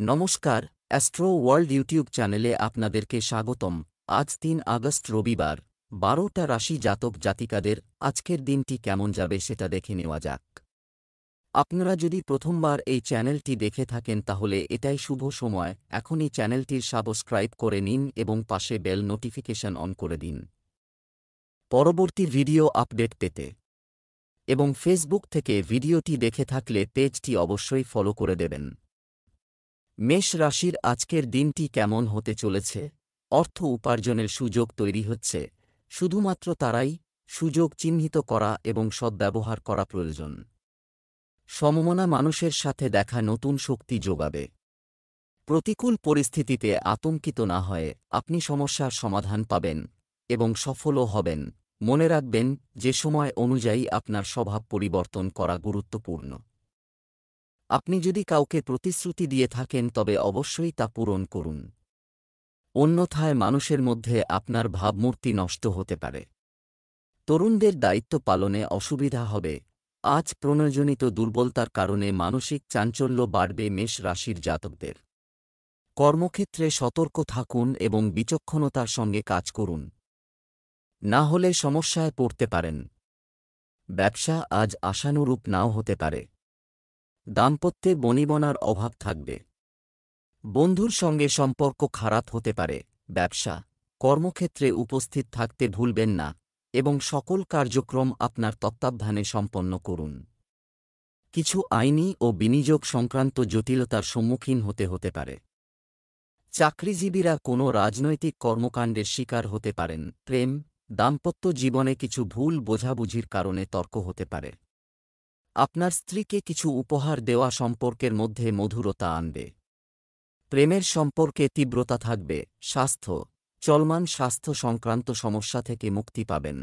নমস্কার, astro world YouTube চ্যানেলে আপনাদেরকে স্বাগতম। আজ ৩ আগস্ট রবিবার, ১২টা রাশি জাতক জাতিকাদের আজকের দিনটি কেমন যাবে সেটা দেখে নেওয়া যাক। আপনারা যদি প্রথমবার এই চ্যানেলটি দেখে থাকেন তাহলে এটাই শুভ সময়, এখনই চ্যানেলটির সাবস্ক্রাইব করে নিন এবং পাশে বেল নোটিফিকেশন অন করে দিন পরবর্তী ভিডিও আপডেট পেতে। এবং ফেসবুক থেকে ভিডিওটি দেখে থাকলে পেজটি অবশ্যই ফলো করে দেবেন। মেষ রাশির আজকের দিনটি কেমন হতে চলেছে? অর্থ উপার্জনের সুযোগ তৈরি হচ্ছে, শুধুমাত্র তারাই সুযোগ চিহ্নিত করা এবং সদ্ব্যবহার করা প্রয়োজন। সমমনা মানুষের সাথে দেখা নতুন শক্তি যোগাবে। প্রতিকূল পরিস্থিতিতে আতঙ্কিত না হয়ে আপনি সমস্যার সমাধান পাবেন এবং সফলও হবেন। মনে রাখবেন যে সময় অনুযায়ী আপনার স্বভাব পরিবর্তন করা গুরুত্বপূর্ণ। আপনি যদি কাউকে প্রতিশ্রুতি দিয়ে থাকেন তবে অবশ্যই তা পূরণ করুন, অন্যথায় মানুষের মধ্যে আপনার ভাবমূর্তি নষ্ট হতে পারে। তরুণদের দায়িত্ব পালনে অসুবিধা হবে। আজ প্রণয়জনিত দুর্বলতার কারণে মানসিক চাঞ্চল্য বাড়বে মেষ রাশির জাতকদের। কর্মক্ষেত্রে সতর্ক থাকুন এবং বিচক্ষণতার সঙ্গে কাজ করুন, না হলে সমস্যায় পড়তে পারেন। ব্যবসা আজ আশানুরূপ নাও হতে পারে। দাম্পত্যে বনিবনার অভাব থাকবে। বন্ধুর সঙ্গে সম্পর্ক খারাপ হতে পারে। ব্যবসা, কর্মক্ষেত্রে উপস্থিত থাকতে ভুলবেন না এবং সকল কার্যক্রম আপনার তত্ত্বাবধানে সম্পন্ন করুন। কিছু আইনি ও বিনিয়োগ সংক্রান্ত জটিলতার সম্মুখীন হতে পারে। চাকরিজীবীরা কোনো রাজনৈতিক কর্মকাণ্ডের শিকার হতে পারেন। প্রেম, দাম্পত্য জীবনে কিছু ভুল বোঝাবুঝির কারণে তর্ক হতে পারে। আপনার স্ত্রীকে কিছু উপহার দেওয়া সম্পর্কের মধ্যে মধুরতা আনবে। প্রেমের সম্পর্কে তীব্রতা থাকবে। স্বাস্থ্য, চলমান স্বাস্থ্য সংক্রান্ত সমস্যা থেকে মুক্তি পাবেন।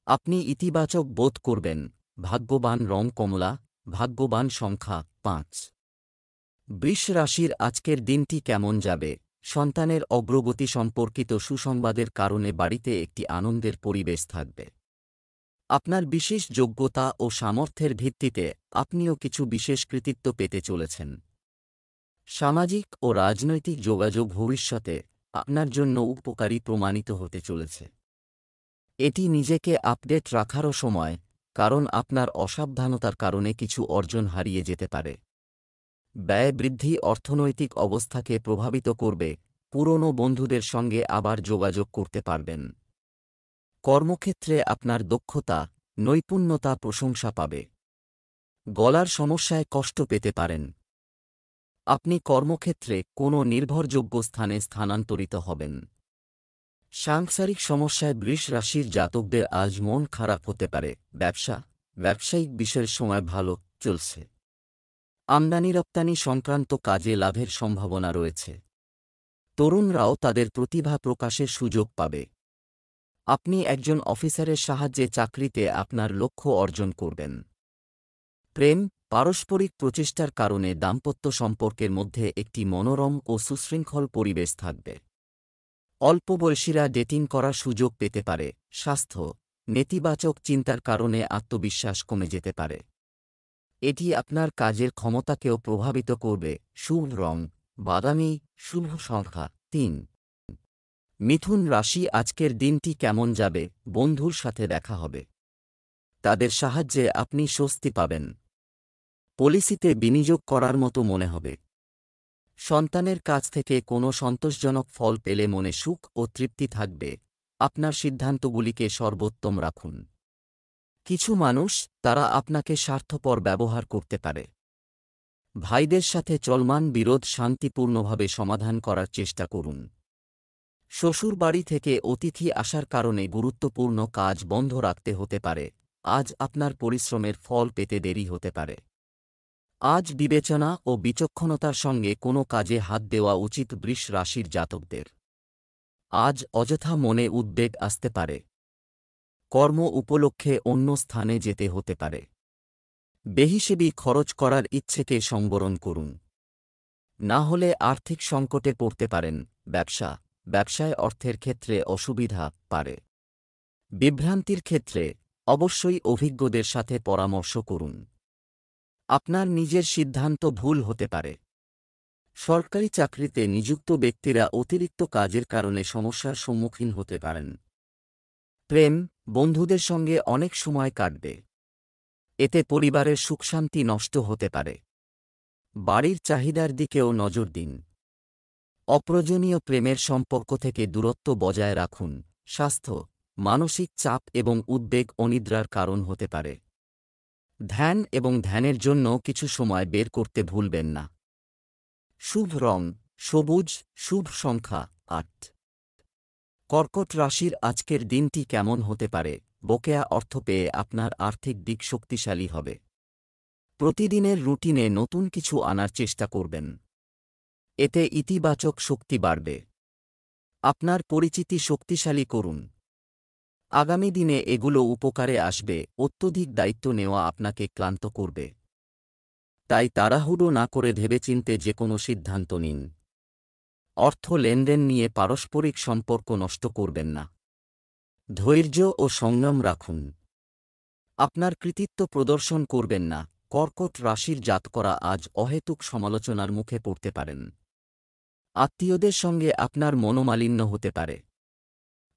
আপনি ইতিবাচক বোধ করবেন। ভাগ্যবান রং কমলা, ভাগ্যবান সংখ্যা ৫। বৃষ রাশির আজকের দিনটি কেমন যাবে? সন্তানের অগ্রগতি সম্পর্কিত সুসংবাদের কারণে বাড়িতে একটি আনন্দের পরিবেশ থাকবে। আপনার বিশেষ যোগ্যতা ও সামর্থ্যের ভিত্তিতে আপনিও কিছু বিশেষ কৃতিত্ব পেতে চলেছেন। সামাজিক ও রাজনৈতিক যোগাযোগ ভবিষ্যতে আপনার জন্য উপকারী প্রমাণিত হতে চলেছে। এটি নিজেকে আপডেট রাখারও সময়, কারণ আপনার অসাবধানতার কারণে কিছু অর্জন হারিয়ে যেতে পারে। ব্যয় বৃদ্ধি অর্থনৈতিক অবস্থাকে প্রভাবিত করবে। পুরনো বন্ধুদের সঙ্গে আবার যোগাযোগ করতে পারবেন। কর্মক্ষেত্রে আপনার দক্ষতা, নৈপুণ্যতা প্রশংসা পাবে। গলার সমস্যায় কষ্ট পেতে পারেন। আপনি কর্মক্ষেত্রে কোনো নির্ভরযোগ্য স্থানে স্থানান্তরিত হবেন। সাংসারিক সমস্যায় বৃষ রাশির জাতকদের আজ মন খারাপ হতে পারে। ব্যবসায়িক বিষয়ের সময় ভালো চলছে। আমদানি রপ্তানি সংক্রান্ত কাজে লাভের সম্ভাবনা রয়েছে। তরুণরাও তাদের প্রতিভা প্রকাশের সুযোগ পাবে। আপনি একজন অফিসারের সাহায্যে চাকরিতে আপনার লক্ষ্য অর্জন করবেন। প্রেম, পারস্পরিক প্রচেষ্টার কারণে দাম্পত্য সম্পর্কের মধ্যে একটি মনোরম ও সুশৃঙ্খল পরিবেশ থাকবে। অল্প বয়সীরা ডেটিং করার সুযোগ পেতে পারে। স্বাস্থ্য, নেতিবাচক চিন্তার কারণে আত্মবিশ্বাস কমে যেতে পারে। এটি আপনার কাজের ক্ষমতাকেও প্রভাবিত করবে। শুভ রং বাদামি, শুভ সংখ্যা ৩। মিথুন রাশি আজকের দিনটি কেমন যাবে? বন্ধুর সাথে দেখা হবে। তাদের সাহায্যে আপনি স্বস্তি পাবেন। পলিসিতে বিনিয়োগ করার মতো মনে হবে। সন্তানের কাছ থেকে কোনো সন্তোষজনক ফল পেলে মনে সুখ ও তৃপ্তি থাকবে। আপনার সিদ্ধান্তগুলিকে সর্বোত্তম রাখুন। কিছু মানুষ, তারা আপনাকে স্বার্থপর ব্যবহার করতে পারে। ভাইদের সাথে চলমান বিরোধ শান্তিপূর্ণভাবে সমাধান করার চেষ্টা করুন। শ্বশুর বাড়ি থেকে অতিথি আসার কারণে গুরুত্বপূর্ণ কাজ বন্ধ রাখতে হতে পারে। আজ আপনার পরিশ্রমের ফল পেতে দেরি হতে পারে। আজ বিবেচনা ও বিচক্ষণতার সঙ্গে কোনো কাজে হাত দেওয়া উচিত বৃষ রাশির জাতকদের। আজ অযথা মনে উদ্বেগ আসতে পারে। কর্ম উপলক্ষে অন্য স্থানে যেতে হতে পারে। বেহিসেবি খরচ করার ইচ্ছেকে সংবরণ করুন, না হলে আর্থিক সংকটে পড়তে পারেন। ব্যবসায় অর্থের ক্ষেত্রে অসুবিধা পারে। বিভ্রান্তির ক্ষেত্রে অবশ্যই অভিজ্ঞদের সাথে পরামর্শ করুন। আপনার নিজের সিদ্ধান্ত ভুল হতে পারে। সরকারি চাকরিতে নিযুক্ত ব্যক্তিরা অতিরিক্ত কাজের কারণে সমস্যার সম্মুখীন হতে পারেন। প্রেম, বন্ধুদের সঙ্গে অনেক সময় কাটবে। এতে পরিবারের সুখশান্তি নষ্ট হতে পারে। বাড়ির চাহিদার দিকেও নজর দিন। অপ্রয়োজনীয় প্রেমের সম্পর্ক থেকে দূরত্ব বজায় রাখুন। স্বাস্থ্য, মানসিক চাপ এবং উদ্বেগ অনিদ্রার কারণ হতে পারে। ধ্যান এবং ধ্যানের জন্য কিছু সময় বের করতে ভুলবেন না। শুভ রং সবুজ, শুভ সংখ্যা ৮। কর্কট রাশির আজকের দিনটি কেমন হতে পারে? বকেয়া অর্থ পেয়ে আপনার আর্থিক দিক শক্তিশালী হবে। প্রতিদিনের রুটিনে নতুন কিছু আনার চেষ্টা করবেন। এতে ইতিবাচক শক্তি বাড়বে। আপনার পরিচিতি শক্তিশালী করুন। আগামী দিনে এগুলো উপকারে আসবে। অত্যধিক দায়িত্ব নেওয়া আপনাকে ক্লান্ত করবে। তাই তাড়াহুড়ো না করে ভেবেচিন্তে যে কোনো সিদ্ধান্ত নিন। অর্থ লেনদেন নিয়ে পারস্পরিক সম্পর্ক নষ্ট করবেন না। ধৈর্য ও সংযম রাখুন। আপনার কৃতিত্ব প্রদর্শন করবেন না। কর্কট রাশির জাতকরা আজ অহেতুক সমালোচনার মুখে পড়তে পারেন। আত্মীয়দের সঙ্গে আপনার মনোমালিন্য হতে পারে।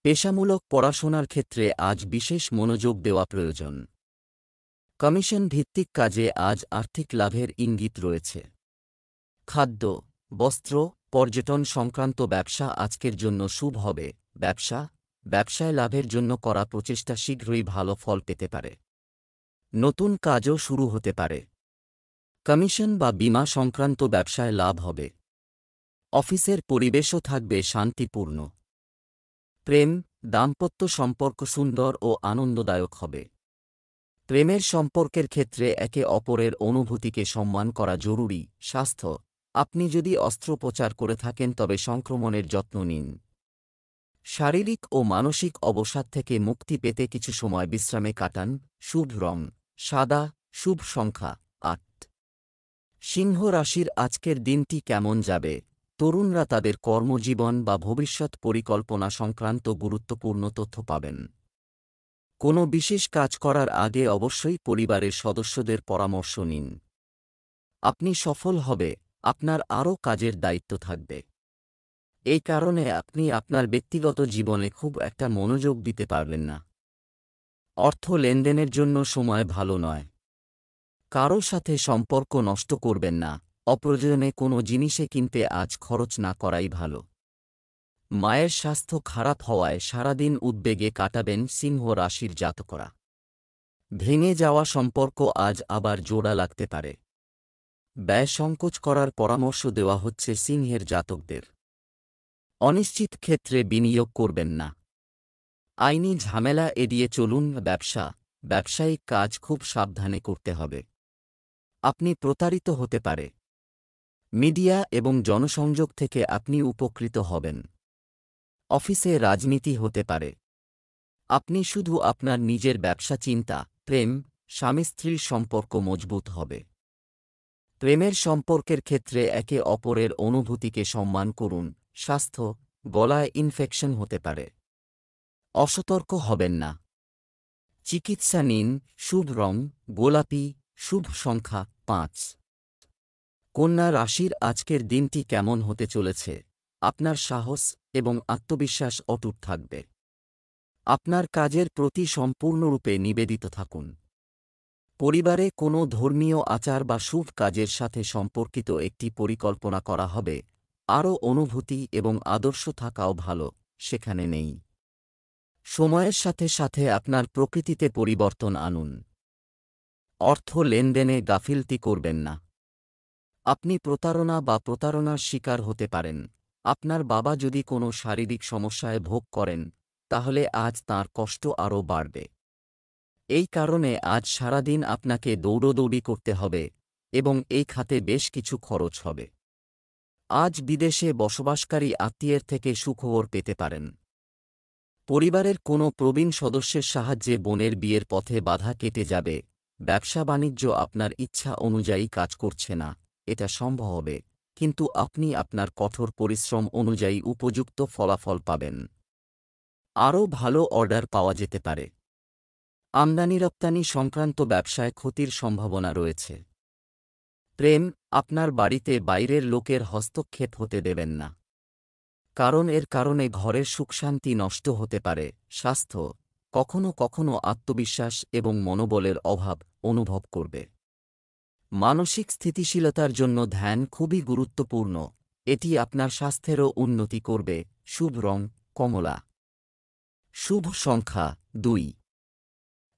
পেশামূলক পড়াশোনার ক্ষেত্রে আজ বিশেষ মনোযোগ দেওয়া প্রয়োজন। কমিশন ভিত্তিক কাজে আজ আর্থিক লাভের ইঙ্গিত রয়েছে। খাদ্য, বস্ত্র, পর্যটন সংক্রান্ত ব্যবসা আজকের জন্য শুভ হবে। ব্যবসায় লাভের জন্য করা প্রচেষ্টা শীঘ্রই ভালো ফল পেতে পারে। নতুন কাজও শুরু হতে পারে। কমিশন বা বীমা সংক্রান্ত ব্যবসায় লাভ হবে। অফিসের পরিবেশও থাকবে শান্তিপূর্ণ। প্রেম, দাম্পত্য সম্পর্ক সুন্দর ও আনন্দদায়ক হবে। প্রেমের সম্পর্কের ক্ষেত্রে একে অপরের অনুভূতিকে সম্মান করা জরুরি। স্বাস্থ্য, আপনি যদি অস্ত্রোপচার করে থাকেন তবে সংক্রমণের যত্ন নিন। শারীরিক ও মানসিক অবসাদ থেকে মুক্তি পেতে কিছু সময় বিশ্রামে কাটান। শুভ রং সাদা, শুভ সংখ্যা ৮। সিংহ রাশির আজকের দিনটি কেমন যাবে? তরুণরা তাদের কর্মজীবন বা ভবিষ্যৎ পরিকল্পনা সংক্রান্ত গুরুত্বপূর্ণ তথ্য পাবেন। কোনো বিশেষ কাজ করার আগে অবশ্যই পরিবারের সদস্যদের পরামর্শ নিন। আপনি সফল হবে। আপনার আরও কাজের দায়িত্ব থাকবে। এই কারণে আপনি আপনার ব্যক্তিগত জীবনে খুব একটা মনোযোগ দিতে পারবেন না। অর্থ লেনদেনের জন্য সময় ভালো নয়। কারো সাথে সম্পর্ক নষ্ট করবেন না। অপ্রয়োজনে কোনো জিনিসে কিনতে আজ খরচ না করাই ভালো। মায়ের স্বাস্থ্য খারাপ হওয়ায় সারাদিন উদ্বেগে কাটাবেন সিংহ রাশির জাতকরা। ভেঙে যাওয়া সম্পর্ক আজ আবার জোড়া লাগতে পারে। ব্যয় সংকোচ করার পরামর্শ দেওয়া হচ্ছে সিংহের জাতকদের। অনিশ্চিত ক্ষেত্রে বিনিয়োগ করবেন না। আইনি ঝামেলা এড়িয়ে চলুন। ব্যবসায়িক কাজ খুব সাবধানে করতে হবে। আপনি প্রতারিত হতে পারে। মিডিয়া এবং জনসংযোগ থেকে আপনি উপকৃত হবেন। অফিসে রাজনীতি হতে পারে। আপনি শুধু আপনার নিজের ব্যবসা চিন্তা। প্রেম, স্বামী স্ত্রীর সম্পর্ক মজবুত হবে। প্রেমের সম্পর্কের ক্ষেত্রে একে অপরের অনুভূতিকে সম্মান করুন। স্বাস্থ্য, গলায় ইনফেকশন হতে পারে। অসতর্ক হবেন না। চিকিৎসা নিন। শুভ রং গোলাপি, শুভ সংখ্যা ৫। কন্যা রাশির আজকের দিনটি কেমন হতে চলেছে? আপনার সাহস এবং আত্মবিশ্বাস অটুট থাকবে। আপনার কাজের প্রতি সম্পূর্ণরূপে নিবেদিত থাকুন। পরিবারে কোনো ধর্মীয় আচার বা শুভ কাজের সাথে সম্পর্কিত একটি পরিকল্পনা করা হবে। আরও অনুভূতি এবং আদর্শ থাকাও ভালো, সেখানে নেই। সময়ের সাথে সাথে আপনার প্রকৃতিতে পরিবর্তন আনুন। অর্থ লেনদেনে গাফিলতি করবেন না। আপনি প্রতারণা বা প্রতারণার শিকার হতে পারেন। আপনার বাবা যদি কোনো শারীরিক সমস্যায় ভোগ করেন, তাহলে আজ তাঁর কষ্ট আরও বাড়বে। এই কারণে আজ সারাদিন আপনাকে দৌড়দৌড়ি করতে হবে এবং এই খাতে বেশ কিছু খরচ হবে। আজ বিদেশে বসবাসকারী আত্মীয়ের থেকে সুখবর পেতে পারেন। পরিবারের কোনো প্রবীণ সদস্যের সাহায্যে বোনের বিয়ের পথে বাধা কেটে যাবে। ব্যবসা বাণিজ্য আপনার ইচ্ছা অনুযায়ী কাজ করছে না, এটা সম্ভব হবে, কিন্তু আপনি আপনার কঠোর পরিশ্রম অনুযায়ী উপযুক্ত ফলাফল পাবেন। আরও ভালো অর্ডার পাওয়া যেতে পারে। আমদানি রপ্তানি সংক্রান্ত ব্যবসায় ক্ষতির সম্ভাবনা রয়েছে। প্রেম, আপনার বাড়িতে বাইরের লোকের হস্তক্ষেপ হতে দেবেন না, কারণ এর কারণে ঘরের সুখশান্তি নষ্ট হতে পারে। স্বাস্থ্য, কখনো কখনো আত্মবিশ্বাস এবং মনোবলের অভাব অনুভব করবে। মানসিক স্থিতিশীলতার জন্য ধ্যান খুবই গুরুত্বপূর্ণ, এটি আপনার স্বাস্থ্যেরও উন্নতি করবে। শুভ রং কমলা। শুভ সংখ্যা 2।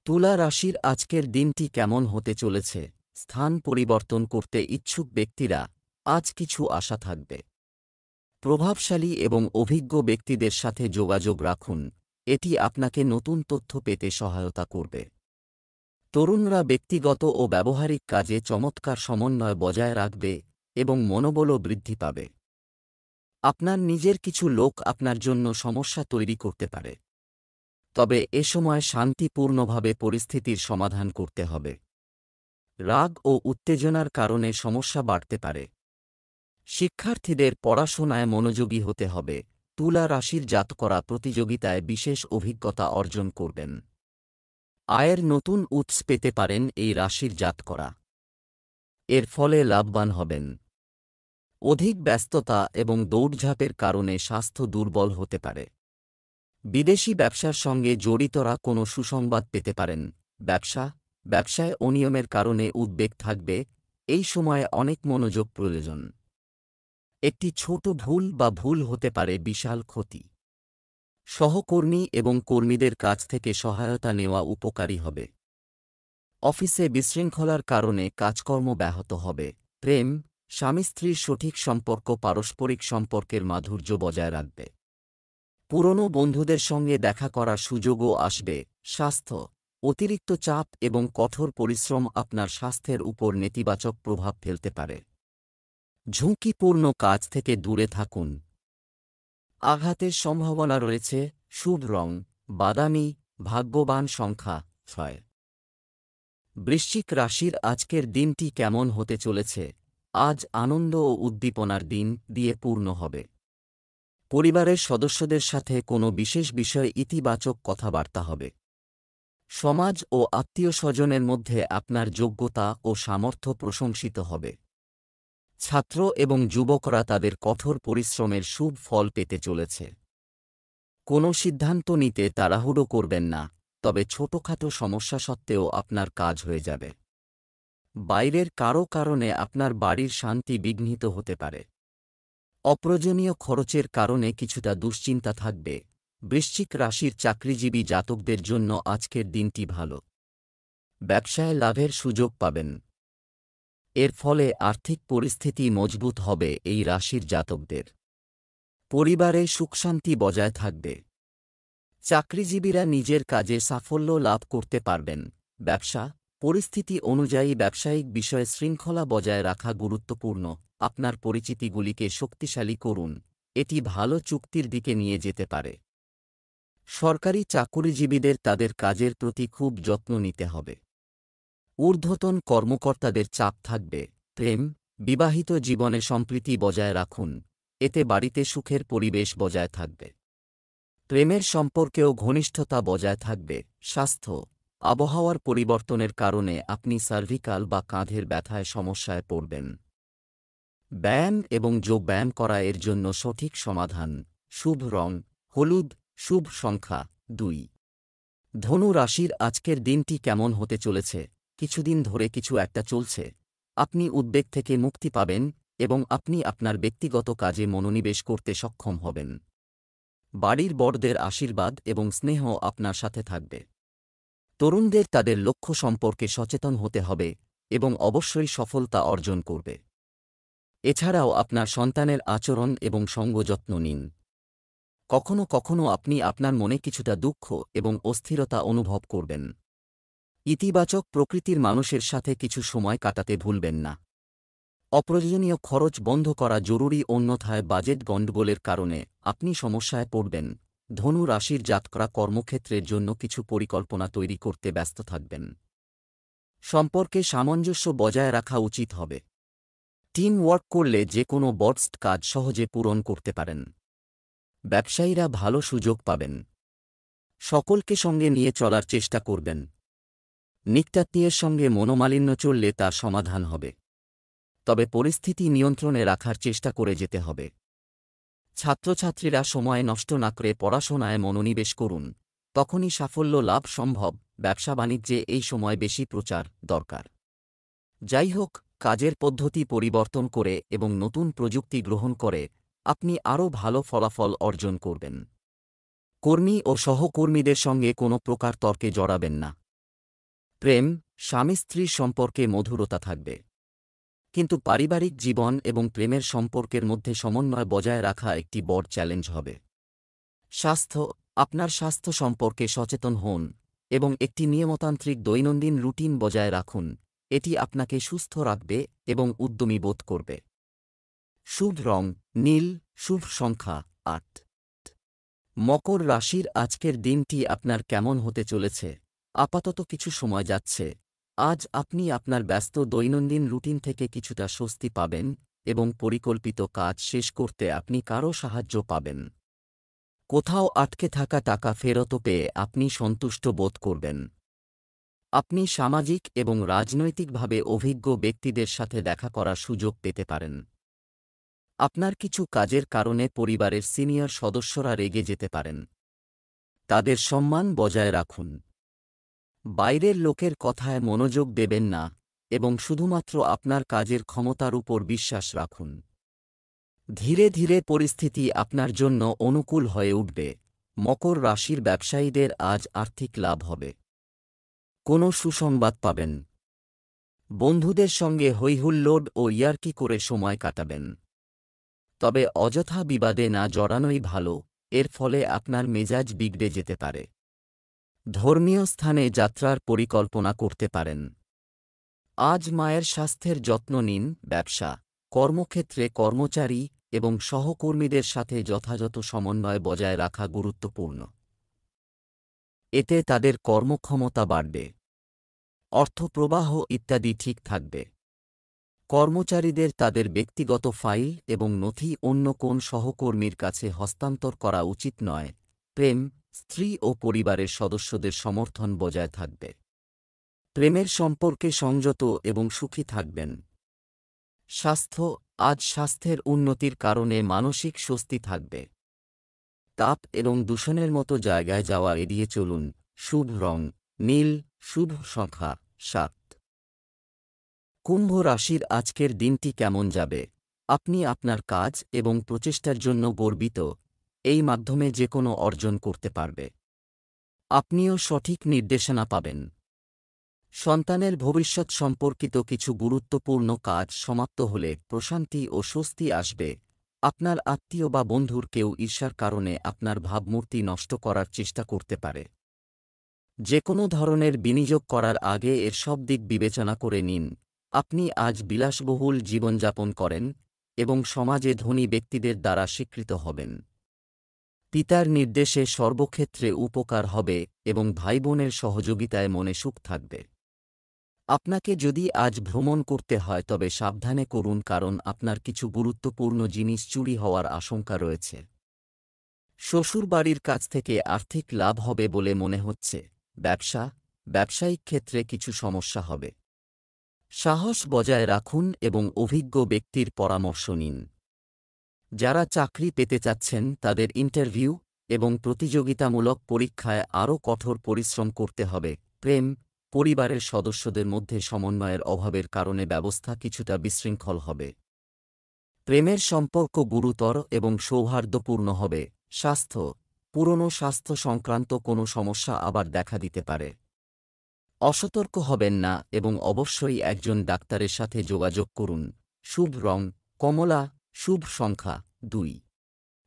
তুলা রাশির আজকের দিনটি কেমন হতে চলেছে? স্থান পরিবর্তন করতে ইচ্ছুক ব্যক্তিরা আজ কিছু আশা থাকবে। প্রভাবশালী এবং অভিজ্ঞ ব্যক্তিদের সাথে যোগাযোগ রাখুন, এটি আপনাকে নতুন তথ্য পেতে সহায়তা করবে। তরুণরা ব্যক্তিগত ও ব্যবহারিক কাজে চমৎকার সমন্বয় বজায় রাখবে এবং মনোবলও বৃদ্ধি পাবে। আপনার নিজের কিছু লোক আপনার জন্য সমস্যা তৈরি করতে পারে, তবে এ সময় শান্তিপূর্ণভাবে পরিস্থিতির সমাধান করতে হবে। রাগ ও উত্তেজনার কারণে সমস্যা বাড়তে পারে। শিক্ষার্থীদের পড়াশোনায় মনোযোগী হতে হবে। তুলা রাশির জাতকরা প্রতিযোগিতায় বিশেষ অভিজ্ঞতা অর্জন করবেন। আয়ের নতুন উৎস পেতে পারেন এই রাশির জাতকরা, এর ফলে লাভবান হবেন। অধিক ব্যস্ততা এবং দৌড়ঝাঁপের কারণে স্বাস্থ্য দুর্বল হতে পারে। বিদেশি ব্যবসার সঙ্গে জড়িতরা কোনো সুসংবাদ পেতে পারেন। ব্যবসায় অনিয়মের কারণে উদ্বেগ থাকবে। এই সময়ে অনেক মনোযোগ প্রয়োজন। একটি ছোট ভুল হতে পারে বিশাল ক্ষতি। সহকর্মী এবং কর্মীদের কাছ থেকে সহায়তা নেওয়া উপকারী হবে। অফিসে বিশৃঙ্খলার কারণে কাজকর্ম ব্যাহত হবে। প্রেম, স্বামী স্ত্রীর সঠিক সম্পর্ক পারস্পরিক সম্পর্কের মাধুর্য বজায় রাখবে। পুরনো বন্ধুদের সঙ্গে দেখা করার সুযোগও আসবে। স্বাস্থ্য, অতিরিক্ত চাপ এবং কঠোর পরিশ্রম আপনার স্বাস্থ্যের উপর নেতিবাচক প্রভাব ফেলতে পারে। ঝুঁকিপূর্ণ কাজ থেকে দূরে থাকুন। আঘাতের সম্ভাবনা রয়েছে। শুভ রং বাদামি। ভাগ্যবান সংখ্যা 6। বৃশ্চিক রাশির আজকের দিনটি কেমন হতে চলেছে? আজ আনন্দ ও উদ্দীপনার দিন দিয়ে পূর্ণ হবে। পরিবারের সদস্যদের সাথে কোনো বিশেষ বিষয়ে ইতিবাচক কথাবার্তা হবে। সমাজ ও আত্মীয়স্বজনের মধ্যে আপনার যোগ্যতা ও সামর্থ্য প্রশংসিত হবে। ছাত্র এবং যুবকরা তাদের কঠোর পরিশ্রমের শুভ ফল পেতে চলেছে। কোনো সিদ্ধান্ত নিতে তাড়াহুড়ো করবেন না, তবে ছোটখাটো সমস্যা সত্ত্বেও আপনার কাজ হয়ে যাবে। বাইরের কারও কারণে আপনার বাড়ির শান্তি বিঘ্নিত হতে পারে। অপ্রয়োজনীয় খরচের কারণে কিছুটা দুশ্চিন্তা থাকবে। বৃশ্চিক রাশির চাকরিজীবী জাতকদের জন্য আজকের দিনটি ভালো। ব্যবসায় লাভের সুযোগ পাবেন। এর ফলে আর্থিক পরিস্থিতি মজবুত হবে এই রাশির জাতকদের। পরিবারে সুখশান্তি বজায় থাকবে। চাকরিজীবীরা নিজের কাজে সাফল্য লাভ করতে পারবেন। ব্যবসা পরিস্থিতি অনুযায়ী ব্যবসায়িক বিষয়ে শৃঙ্খলা বজায় রাখা গুরুত্বপূর্ণ। আপনার পরিচিতিগুলিকে শক্তিশালী করুন, এটি ভালো চুক্তির দিকে নিয়ে যেতে পারে। সরকারি চাকুরিজীবীদের তাদের কাজের প্রতি খুব যত্ন নিতে হবে। ঊর্ধ্বতন কর্মকর্তাদের চাপ থাকবে। প্রেম, বিবাহিত জীবনে সম্প্রীতি বজায় রাখুন, এতে বাড়িতে সুখের পরিবেশ বজায় থাকবে। প্রেমের সম্পর্কেও ঘনিষ্ঠতা বজায় থাকবে। স্বাস্থ্য, আবহাওয়ার পরিবর্তনের কারণে আপনি সার্ভিকাল বা কাঁধের ব্যথায় সমস্যায় পড়বেন। ব্যায়াম এবং যোগব্যায়াম করা এর জন্য সঠিক সমাধান। শুভ রং হলুদ। শুভ সংখ্যা 2। ধনু রাশির আজকের দিনটি কেমন হতে চলেছে? কিছুদিন ধরে কিছু একটা চলছে। আপনি উদ্বেগ থেকে মুক্তি পাবেন এবং আপনি আপনার ব্যক্তিগত কাজে মনোনিবেশ করতে সক্ষম হবেন। বাড়ির বড়দের আশীর্বাদ এবং স্নেহ আপনার সাথে থাকবে। তরুণদের তাদের লক্ষ্য সম্পর্কে সচেতন হতে হবে এবং অবশ্যই সফলতা অর্জন করবে। এছাড়াও আপনার সন্তানের আচরণ এবং সঙ্গযত্ন নিন। কখনো কখনো আপনি আপনার মনে কিছুটা দুঃখ এবং অস্থিরতা অনুভব করবেন। ইতিবাচক প্রকৃতির মানুষের সাথে কিছু সময় কাটাতে ভুলবেন না। অপ্রয়োজনীয় খরচ বন্ধ করা জরুরি, অন্যথায় বাজেট গণ্ডগোলের কারণে আপনি সমস্যায় পড়বেন। ধনু রাশির জাতকরা কর্মক্ষেত্রের জন্য কিছু পরিকল্পনা তৈরি করতে ব্যস্ত থাকবেন। সম্পর্কে সামঞ্জস্য বজায় রাখা উচিত হবে। টিম ওয়ার্ক করলে যে কোনো বড় কাজ সহজে পূরণ করতে পারেন। ব্যবসায়ীরা ভালো সুযোগ পাবেন। সকলকে সঙ্গে নিয়ে চলার চেষ্টা করবেন। নিত্যাত্মীয়ের সঙ্গে মনোমালিন্য চললে তার সমাধান হবে। তবে পরিস্থিতি নিয়ন্ত্রণে রাখার চেষ্টা করে যেতে হবে। ছাত্রছাত্রীরা সময় নষ্ট না করে পড়াশোনায় মনোনিবেশ করুন, তখনই সাফল্য লাভ সম্ভব। ব্যবসা বাণিজ্যে এই সময় বেশি প্রচার দরকার। যাই হোক, কাজের পদ্ধতি পরিবর্তন করে এবং নতুন প্রযুক্তি গ্রহণ করে আপনি আরও ভালো ফলাফল অর্জন করবেন। কর্মী ও সহকর্মীদের সঙ্গে কোনো প্রকার তর্কে জড়াবেন না। প্রেম, স্বামী স্ত্রীর সম্পর্কে মধুরতা থাকবে, কিন্তু পারিবারিক জীবন এবং প্রেমের সম্পর্কের মধ্যে সমন্বয় বজায় রাখা একটি বড় চ্যালেঞ্জ হবে। স্বাস্থ্য, আপনার স্বাস্থ্য সম্পর্কে সচেতন হন এবং একটি নিয়মতান্ত্রিক দৈনন্দিন রুটিন বজায় রাখুন। এটি আপনাকে সুস্থ রাখবে এবং উদ্যমী বোধ করবে। শুভ রং নীল, শুভ সংখ্যা ৮। মকর রাশির আজকের দিনটি আপনার কেমন হতে চলেছে? আপাতত কিছু সময় যাচ্ছে। আজ আপনি আপনার ব্যস্ত দৈনন্দিন রুটিন থেকে কিছুটা স্বস্তি পাবেন এবং পরিকল্পিত কাজ শেষ করতে আপনি কারও সাহায্য পাবেন। কোথাও আটকে থাকা টাকা ফেরত পেয়ে আপনি সন্তুষ্ট বোধ করবেন। আপনি সামাজিক এবং রাজনৈতিকভাবে অভিজ্ঞ ব্যক্তিদের সাথে দেখা করার সুযোগ পেতে পারেন। আপনার কিছু কাজের কারণে পরিবারের সিনিয়র সদস্যরা রেগে যেতে পারেন। তাদের সম্মান বজায় রাখুন। বাইরের লোকের কথায় মনোযোগ দেবেন না এবং শুধুমাত্র আপনার কাজের ক্ষমতার উপর বিশ্বাস রাখুন। ধীরে ধীরে পরিস্থিতি আপনার জন্য অনুকূল হয়ে উঠবে। মকর রাশির ব্যবসায়ীদের আজ আর্থিক লাভ হবে। কোনো সুসংবাদ পাবেন। বন্ধুদের সঙ্গে হৈহুল্লোড় ও ইয়ার্কি করে সময় কাটাবেন। তবে অযথা বিবাদে না জড়ানোই ভালো, এর ফলে আপনার মেজাজ বিগড়ে যেতে পারে। ধর্মীয় স্থানে যাত্রার পরিকল্পনা করতে পারেন। আজ মায়ের স্বাস্থ্যের যত্ন নিন। ব্যবসা, কর্মক্ষেত্রে কর্মচারী এবং সহকর্মীদের সাথে যথাযথ সমন্বয় বজায় রাখা গুরুত্বপূর্ণ। এতে তাদের কর্মক্ষমতা বাড়বে। অর্থপ্রবাহ ইত্যাদি ঠিক থাকবে। কর্মচারীদের তাদের ব্যক্তিগত ফাইল এবং নথি অন্য কোন সহকর্মীর কাছে হস্তান্তর করা উচিত নয়। প্রেম, স্ত্রী ও পরিবারের সদস্যদের সমর্থন বজায় থাকবে। প্রেমের সম্পর্কে সংযত এবং সুখী থাকবেন। স্বাস্থ্য, আজ স্বাস্থ্যের উন্নতির কারণে মানসিক স্বস্তি থাকবে। তাপ এবং দূষণের মতো জায়গায় যাওয়া এড়িয়ে চলুন। শুভ রং নীল, শুভ সংখ্যা ৭। কুম্ভ রাশির আজকের দিনটি কেমন যাবে? আপনি আপনার কাজ এবং প্রচেষ্টার জন্য গর্বিত। এই মাধ্যমে যে কোনো অর্জন করতে পারবে। আপনিও সঠিক নির্দেশনা পাবেন। সন্তানের ভবিষ্যৎ সম্পর্কিত কিছু গুরুত্বপূর্ণ কাজ সমাপ্ত হলে প্রশান্তি ও স্বস্তি আসবে। আপনার আত্মীয় বা বন্ধুর কেউ ঈর্ষার কারণে আপনার ভাবমূর্তি নষ্ট করার চেষ্টা করতে পারে। যে কোনো ধরনের বিনিয়োগ করার আগে এর সব দিক বিবেচনা করে নিন। আপনি আজ বিলাসবহুল জীবনযাপন করেন এবং সমাজে ধনী ব্যক্তিদের দ্বারা স্বীকৃত হবেন। পিতার নির্দেশে সর্বক্ষেত্রে উপকার হবে এবং ভাইবোনের সহযোগিতায় মনে সুখ থাকবে। আপনাকে যদি আজ ভ্রমণ করতে হয় তবে সাবধানে করুন, কারণ আপনার কিছু গুরুত্বপূর্ণ জিনিস চুরি হওয়ার আশঙ্কা রয়েছে। শ্বশুরবাড়ির কাছ থেকে আর্থিক লাভ হবে বলে মনে হচ্ছে। ব্যবসায়িক ক্ষেত্রে কিছু সমস্যা হবে। সাহস বজায় রাখুন এবং অভিজ্ঞ ব্যক্তির পরামর্শ নিন। যারা চাকরি পেতে চাচ্ছেন তাদের ইন্টারভিউ এবং প্রতিযোগিতামূলক পরীক্ষায় আরও কঠোর পরিশ্রম করতে হবে। প্রেম, পরিবারের সদস্যদের মধ্যে সমন্বয়ের অভাবের কারণে ব্যবস্থা কিছুটা বিশৃঙ্খল হবে। প্রেমের সম্পর্ক গুরুতর এবং সৌহার্দ্যপূর্ণ হবে। স্বাস্থ্য, পুরনো স্বাস্থ্য সংক্রান্ত কোনো সমস্যা আবার দেখা দিতে পারে। অসতর্ক হবেন না এবং অবশ্যই একজন ডাক্তারের সাথে যোগাযোগ করুন। শুভ রং কমলা, শুভ সংখ্যা ২।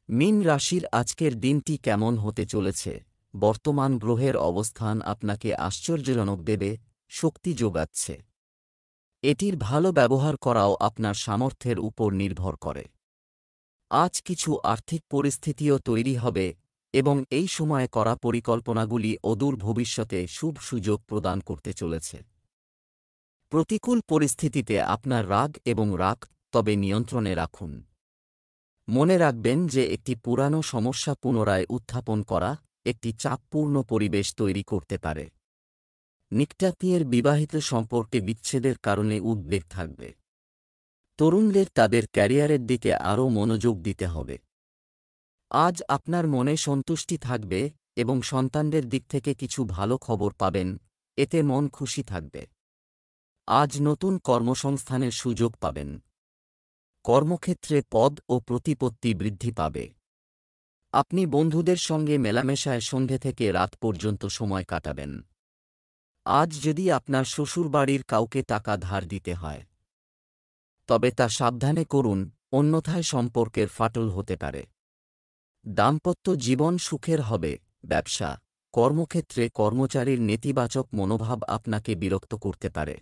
মীন রাশির আজকের দিনটি কেমন হতে চলেছে? বর্তমান গ্রহের অবস্থান আপনাকে আশ্চর্যজনক দেবে, শক্তি যোগাচ্ছে। এটির ভালো ব্যবহার করাও আপনার সামর্থ্যের উপর নির্ভর করে। আজ কিছু আর্থিক পরিস্থিতিও তৈরি হবে এবং এই সময়ে করা পরিকল্পনাগুলি অদূর ভবিষ্যতে শুভ সুযোগ প্রদান করতে চলেছে। প্রতিকূল পরিস্থিতিতে আপনার রাগ তবে নিয়ন্ত্রণে রাখুন। মনে রাখবেন যে একটি পুরানো সমস্যা পুনরায় উত্থাপন করা একটি চাপপূর্ণ পরিবেশ তৈরি করতে পারে। নিকটাত্মীয়ের বিবাহিত সম্পর্কে বিচ্ছেদের কারণে উদ্বেগ থাকবে। তরুণদের তাদের ক্যারিয়ারের দিকে আরও মনোযোগ দিতে হবে। আজ আপনার মনে সন্তুষ্টি থাকবে এবং সন্তানদের দিক থেকে কিছু ভালো খবর পাবেন, এতে মন খুশি থাকবে। আজ নতুন কর্মসংস্থানের সুযোগ পাবেন। কর্মক্ষেত্রে পদ ও প্রতিপত্তি বৃদ্ধি পাবে। আপনি বন্ধুদের সঙ্গে মেলামেশায় সন্ধে থেকে রাত পর্যন্ত সময় কাটাবেন। আজ যদি আপনার শ্বশুরবাড়ির কাউকে টাকা ধার দিতে হয়, তবে তা সাবধানে করুন, অন্যথায় সম্পর্কের ফাটল হতে পারে। দাম্পত্য জীবন সুখের হবে। ব্যবসা, কর্মক্ষেত্রে কর্মচারীর নেতিবাচক মনোভাব আপনাকে বিরক্ত করতে পারে।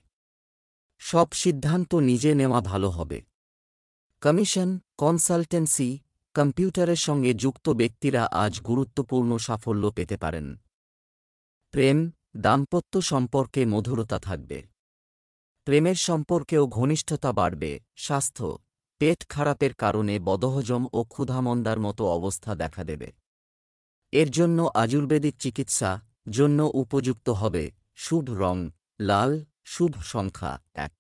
সব সিদ্ধান্ত নিজে নেওয়া ভালো হবে। কমিশন, কনসালটেন্সি, কম্পিউটারের সঙ্গে যুক্ত ব্যক্তিরা আজ গুরুত্বপূর্ণ সাফল্য পেতে পারেন। প্রেম, দাম্পত্য সম্পর্কে মধুরতা থাকবে। প্রেমের সম্পর্কেও ঘনিষ্ঠতা বাড়বে। স্বাস্থ্য, পেট খারাপের কারণে বদহজম ও ক্ষুধামন্দার মতো অবস্থা দেখা দেবে। এর জন্য আয়ুর্বেদিক চিকিৎসা জন্য উপযুক্ত হবে। শুভ রং লাল, শুভ সংখ্যা 1।